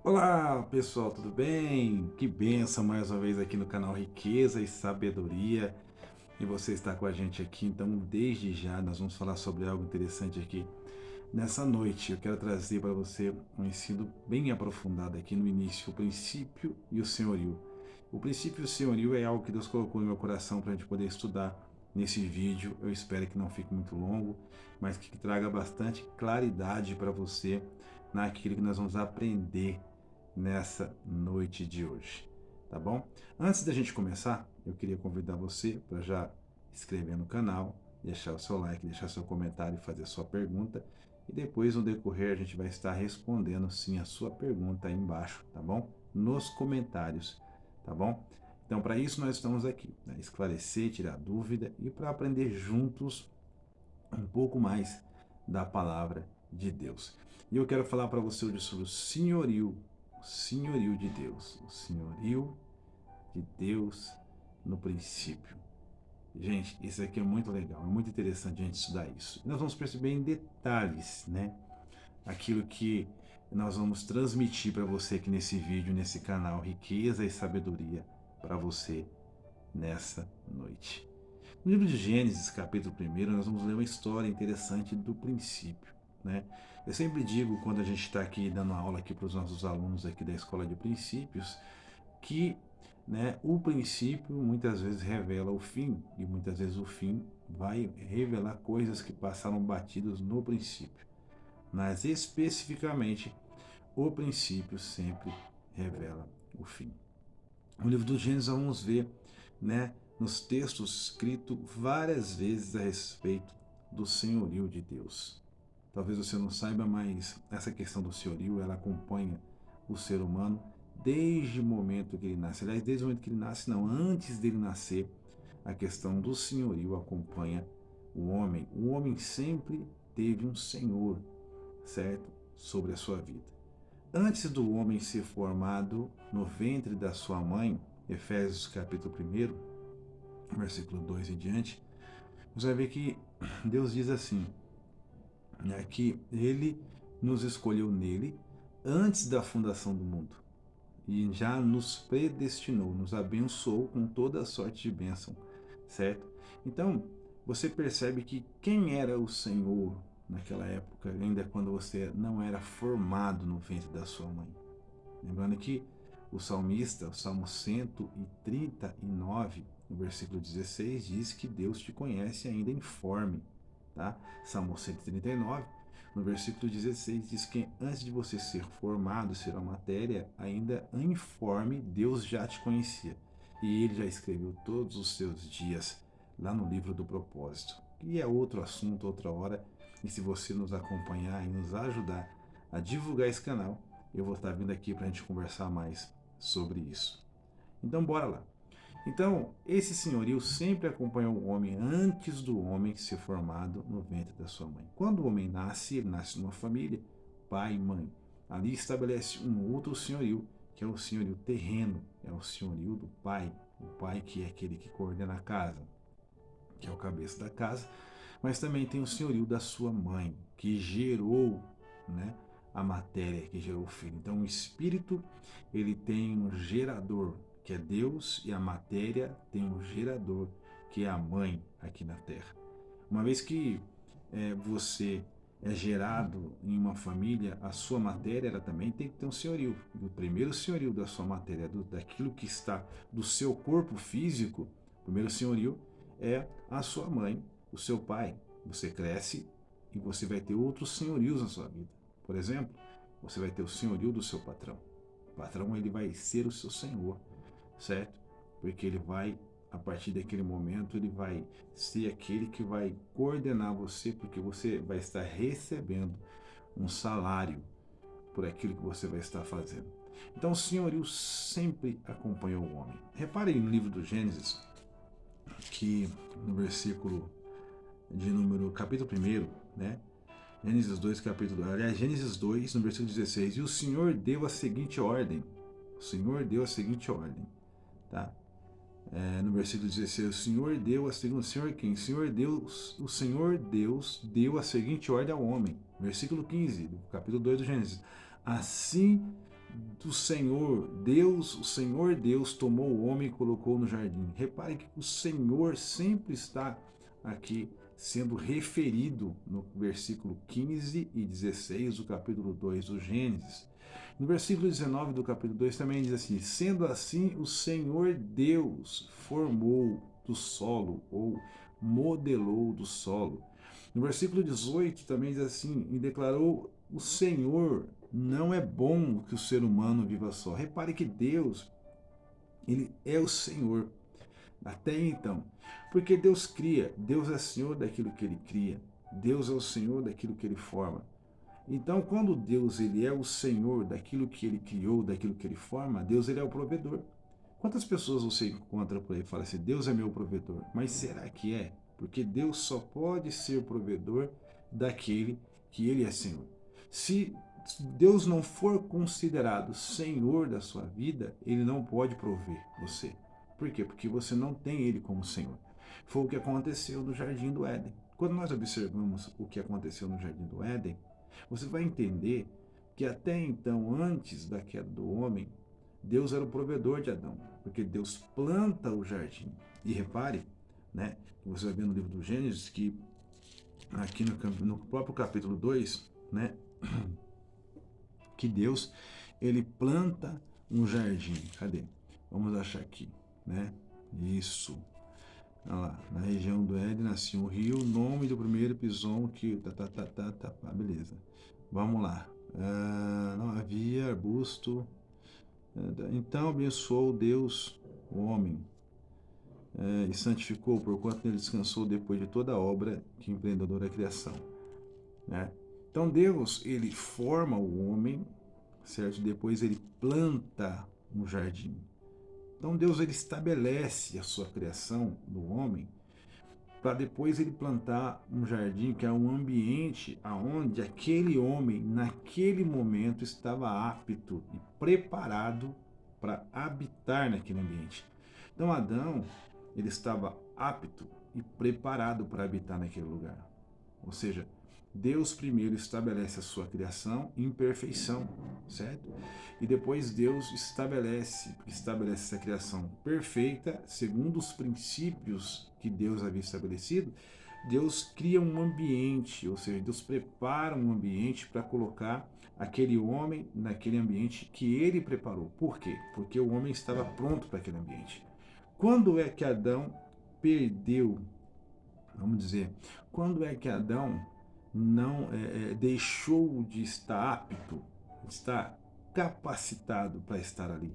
Olá pessoal, tudo bem? Que bênção mais uma vez aqui no canal Riqueza e Sabedoria. E você está com a gente aqui, então desde já nós vamos falar sobre algo interessante aqui. Nessa noite eu quero trazer para você um ensino bem aprofundado aqui no início, o princípio e o senhorio. O princípio e o senhorio é algo que Deus colocou no meu coração para a gente poder estudar nesse vídeo. Eu espero que não fique muito longo, mas que traga bastante claridade para você naquilo que nós vamos aprender nessa noite de hoje, tá bom? Antes da gente começar, eu queria convidar você para já inscrever no canal, deixar o seu like, deixar seu comentário e fazer sua pergunta. E depois, no decorrer, a gente vai estar respondendo sim a sua pergunta aí embaixo, tá bom? Nos comentários, tá bom? Então, para isso nós estamos aqui, né? Esclarecer, tirar dúvida e para aprender juntos um pouco mais da palavra de Deus. E eu quero falar para você hoje sobre o senhorio de Deus, o senhorio de Deus no princípio. Gente, isso aqui é muito legal, é muito interessante a gente estudar isso. Nós vamos perceber em detalhes, né, aquilo que nós vamos transmitir para você aqui nesse vídeo, nesse canal, riqueza e sabedoria para você nessa noite. No livro de Gênesis, capítulo 1, nós vamos ler uma história interessante do princípio, né? Eu sempre digo, quando a gente está aqui dando aula aqui para os nossos alunos aqui da Escola de Princípios, que, né, o princípio muitas vezes revela o fim, e muitas vezes o fim vai revelar coisas que passaram batidos no princípio. Mas especificamente, o princípio sempre revela o fim. No livro do Gênesis vamos ver, né, nos textos escrito várias vezes a respeito do senhorio de Deus. Talvez você não saiba, mas essa questão do senhorio, ela acompanha o ser humano desde o momento que ele nasce. Aliás, desde o momento que ele nasce, não, antes dele nascer, a questão do senhorio acompanha o homem. O homem sempre teve um senhor, certo? Sobre a sua vida. Antes do homem ser formado no ventre da sua mãe, Efésios capítulo 1, versículo 2 em diante, você vai ver que Deus diz assim, né, que ele nos escolheu nele antes da fundação do mundo e já nos predestinou, nos abençoou com toda a sorte de bênção, certo? Então, você percebe que quem era o Senhor naquela época, ainda quando você não era formado no ventre da sua mãe? Lembrando que o salmista, o Salmo 139, no versículo 16, diz que Deus te conhece ainda informe. Tá? Salmo 139, no versículo 16, diz que antes de você ser formado, ser uma matéria, ainda informe, Deus já te conhecia. E ele já escreveu todos os seus dias lá no livro do propósito. E é outro assunto, outra hora. E se você nos acompanhar e nos ajudar a divulgar esse canal, eu vou estar vindo aqui para a gente conversar mais sobre isso. Então, bora lá. Então, esse senhorio sempre acompanhou o homem antes do homem ser formado no ventre da sua mãe. Quando o homem nasce, ele nasce numa família, pai e mãe. Ali estabelece um outro senhorio, que é o senhorio terreno, é o senhorio do pai. O pai que é aquele que coordena a casa, que é o cabeça da casa, mas também tem o senhorio da sua mãe, que gerou, né, a matéria, que gerou o filho. Então o espírito, ele tem um gerador, que é Deus, e a matéria tem um gerador, que é a mãe aqui na terra. Uma vez que você é gerado em uma família, a sua matéria ela também tem que ter um senhorio. O primeiro senhorio da sua matéria, daquilo que está do seu corpo físico, o primeiro senhorio é a sua mãe, o seu pai. Você cresce e você vai ter outros senhorios na sua vida. Por exemplo, você vai ter o senhorio do seu patrão. O patrão ele vai ser o seu senhor, certo? Porque ele vai, a partir daquele momento, ele vai ser aquele que vai coordenar você, porque você vai estar recebendo um salário por aquilo que você vai estar fazendo. Então, o senhorio sempre acompanhou o homem. Reparem no livro do Gênesis, que no versículo de número, capítulo 1, né? Gênesis 2, capítulo, aliás, Gênesis 2, no versículo 16, e o Senhor deu a seguinte ordem, o Senhor deu a seguinte ordem, tá? No versículo 16, o Senhor deu a seguinte, o Senhor quem? O Senhor Deus deu a seguinte ordem ao homem. Versículo 15, do capítulo 2 do Gênesis. Assim do Senhor Deus, o Senhor Deus tomou o homem e colocou no jardim. Repare que o Senhor sempre está aqui sendo referido no versículo 15 e 16 do capítulo 2 do Gênesis. No versículo 19 do capítulo 2 também diz assim: sendo assim, o Senhor Deus formou do solo, ou modelou do solo. No versículo 18 também diz assim: e declarou o Senhor, não é bom que o ser humano viva só. Repare que Deus, ele é o Senhor até então. Porque Deus cria, Deus é Senhor daquilo que ele cria. Deus é o Senhor daquilo que ele forma. Então, quando Deus ele é o Senhor daquilo que ele criou, daquilo que ele forma, Deus ele é o provedor. Quantas pessoas você encontra por aí e fala assim: Deus é meu provedor? Mas será que é? Porque Deus só pode ser provedor daquele que ele é Senhor. Se Deus não for considerado Senhor da sua vida, ele não pode prover você. Por quê? Porque você não tem ele como Senhor. Foi o que aconteceu no Jardim do Éden. Quando nós observamos o que aconteceu no Jardim do Éden, você vai entender que até então, antes da queda do homem, Deus era o provedor de Adão, porque Deus planta o jardim. E repare, né, que você vai ver no livro do Gênesis, que aqui no próprio capítulo 2, né, que Deus, ele planta um jardim. Cadê? Vamos achar aqui, né? Isso. Olha lá, na região do Éden nascia um rio, o nome do primeiro pison que... beleza. Vamos lá. Não havia arbusto. Então abençoou Deus o homem e santificou, porquanto ele descansou depois de toda a obra que empreendedor da criação. Né? Então Deus, ele forma o homem, certo? Depois ele planta um jardim. Então Deus, ele estabelece a sua criação do homem para depois ele plantar um jardim, que é um ambiente aonde aquele homem, naquele momento, estava apto e preparado para habitar naquele ambiente. Então Adão, ele estava apto e preparado para habitar naquele lugar. Ou seja, Deus primeiro estabelece a sua criação em perfeição, certo? E depois Deus estabelece essa criação perfeita, segundo os princípios que Deus havia estabelecido. Deus cria um ambiente, ou seja, Deus prepara um ambiente para colocar aquele homem naquele ambiente que ele preparou. Por quê? Porque o homem estava pronto para aquele ambiente. Quando é que Adão perdeu, vamos dizer, quando é que Adão não deixou de estar apto, estar capacitado para estar ali?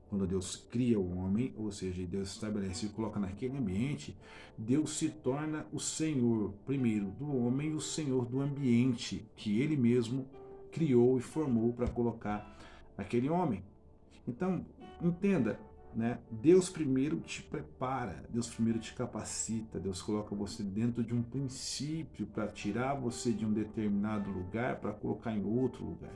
Quando Deus cria o homem, ou seja, Deus estabelece e coloca naquele ambiente, Deus se torna o Senhor, primeiro, do homem e o Senhor do ambiente que ele mesmo criou e formou para colocar aquele homem. Então, entenda, né? Deus primeiro te prepara, Deus primeiro te capacita, Deus coloca você dentro de um princípio para tirar você de um determinado lugar para colocar em outro lugar.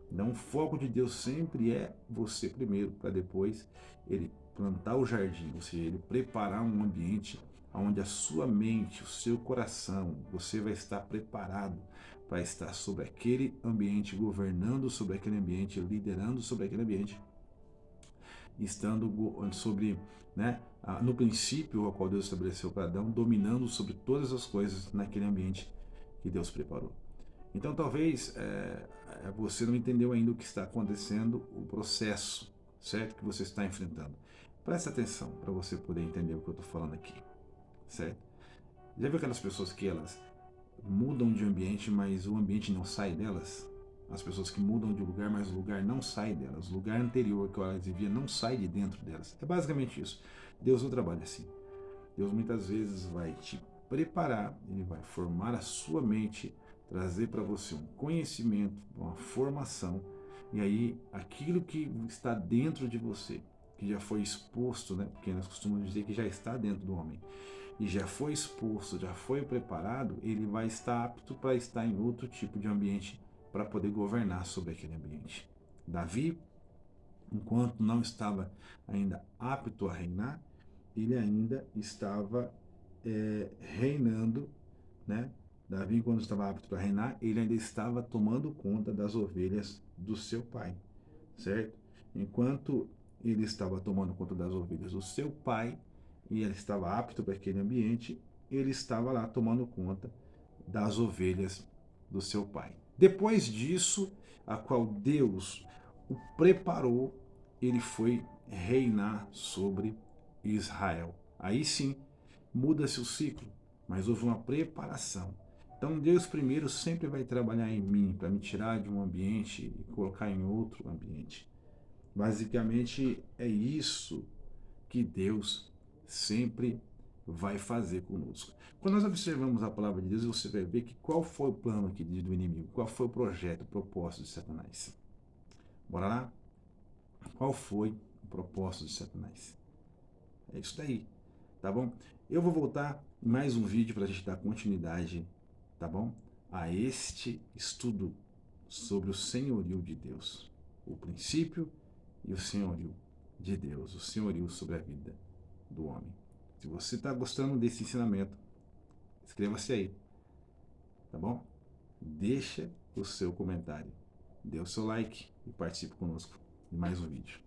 Então, o foco de Deus sempre é você primeiro, para depois ele plantar o jardim, ou seja, ele preparar um ambiente onde a sua mente, o seu coração, você vai estar preparado para estar sobre aquele ambiente, governando sobre aquele ambiente, liderando sobre aquele ambiente, estando sobre, né, no princípio ao qual Deus estabeleceu para Adão, dominando sobre todas as coisas naquele ambiente que Deus preparou. Então talvez você não entendeu ainda o que está acontecendo, o processo, certo, que você está enfrentando. Presta atenção para você poder entender o que eu estou falando aqui, certo? Já viu aquelas pessoas que elas mudam de ambiente, mas o ambiente não sai delas? As pessoas que mudam de lugar, mas o lugar não sai delas. O lugar anterior que elas viviam não sai de dentro delas. É basicamente isso. Deus não trabalha assim. Deus muitas vezes vai te preparar, ele vai formar a sua mente, trazer para você um conhecimento, uma formação, e aí aquilo que está dentro de você, que já foi exposto, né? Porque nós costumamos dizer que já está dentro do homem, e já foi exposto, já foi preparado, ele vai estar apto para estar em outro tipo de ambiente para poder governar sobre aquele ambiente. Davi, enquanto não estava ainda apto a reinar, ele ainda estava reinando, né? Davi, quando estava apto para reinar, ele ainda estava tomando conta das ovelhas do seu pai, certo? Enquanto ele estava tomando conta das ovelhas do seu pai, e ele estava apto para aquele ambiente, ele estava lá tomando conta das ovelhas do seu pai. Depois disso, a qual Deus o preparou, ele foi reinar sobre Israel. Aí sim, muda-se o ciclo, mas houve uma preparação. Então Deus primeiro sempre vai trabalhar em mim para me tirar de um ambiente e colocar em outro ambiente. Basicamente é isso que Deus sempre vai fazer conosco. Quando nós observamos a palavra de Deus, você vai ver que qual foi o plano aqui do inimigo, qual foi o projeto, o propósito de Satanás. Bora lá? Qual foi o propósito de Satanás? É isso daí, tá bom? Eu vou voltar em mais um vídeo para a gente dar continuidade, tá bom? A este estudo sobre o senhorio de Deus, o princípio e o senhorio de Deus, o senhorio sobre a vida do homem. Se você está gostando desse ensinamento, inscreva-se aí, tá bom? Deixa o seu comentário, dê o seu like e participe conosco de mais um vídeo.